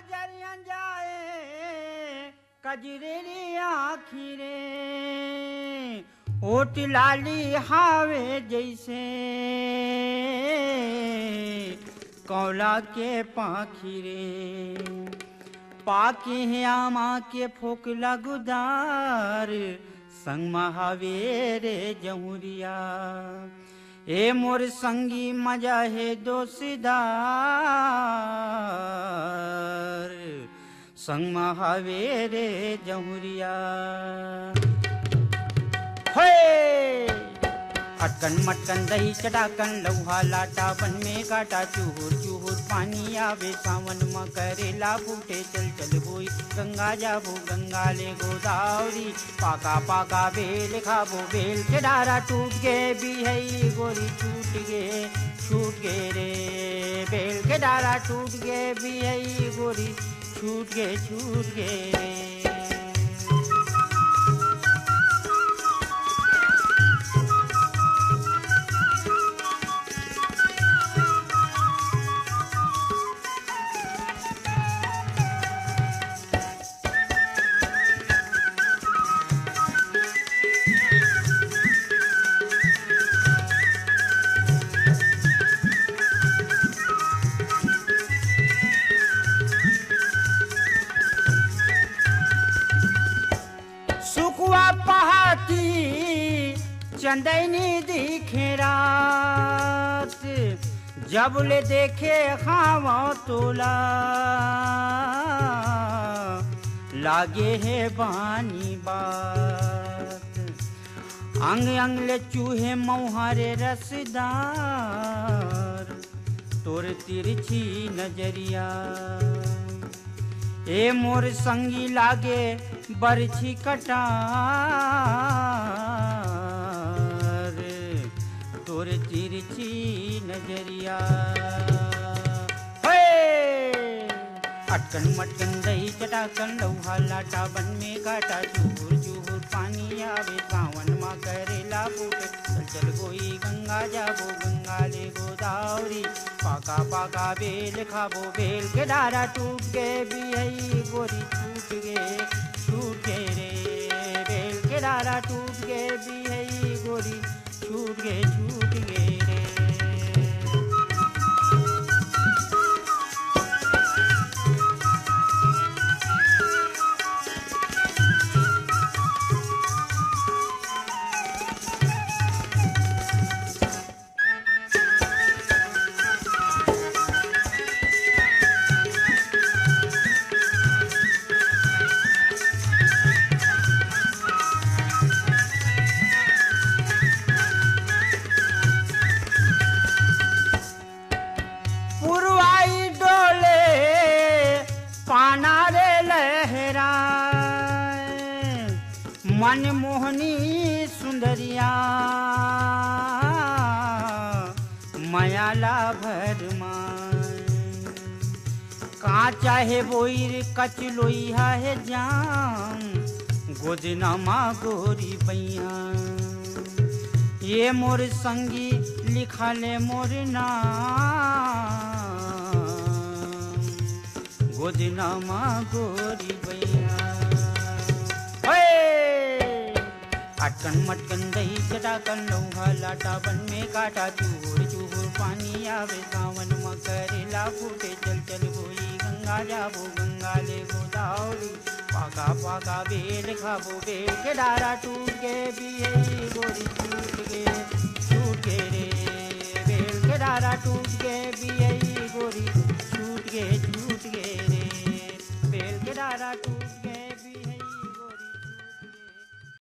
नजरिया जाए कजरेरी आखिरे ओट लाली हावे जैसे कौला के पाखिरे पाके हैं आमा के फोकला गुदार संग महावेरे जहुरिया ए मोर संगी मजा है दोषदार संग महावेरे जहुरिया अटकन मटकन दही चटाकन लौहा लाटा बन में काटा चूहुर चूहुर पानी आवे सावन म करेला फूटे चल चल बोई गंगा जाबो गंगा ले गोदावरी पाका पाका बेल खाबो बेल के डारा टूट गे बिहई गोरी छूट गे रे बेल के डारा टूट गे बिहई गोरी छूट गे रे चंदनी दिखे रात जब ले देखे खावा तोला लागे है बानी बात अंग अंग ले चूहे मौहारे रसदार तोर तिरछी नजरिया ए मोर संगी लागे बरछी कटार तोर तिरछी नजरिया अटकन मटकन दही चटाकन लौहा लाटा बन में काटा चूहुर चूहुर पानी आवे सावन मा करेला फूटे चल चल गोई गंगा जाबो गंगा ले गोदावरी पाका पाका बेल खाबो बेल के डारा टूट गे बिहई गोरी छूट गे रे बेल के डारा टूट गे बिहई गोरी छूट गे रे मन मोहनी सुंदरिया मयाला भरमान का चाहे बोईर कच लोइहा है जाम गोदना मा गोरी बैया ये मोर संगी लिखा ले मोर नाम गोदना मा गोरी बैया अटकन मटकन दही चटाकन लौहा लाटा बन में काटा चूहुर चूहुर पानी आवे सावन म करेला फूटे चल चल गोई गंगा जाबो गंगा ले गोदावरी पाका पाका बेल खाबो बेल के डारा टूट गे बिहई गोरी छूट गे रे बेल के डारा टूट गे बिहई गोरी छूट गे रे बेल के डारा टूट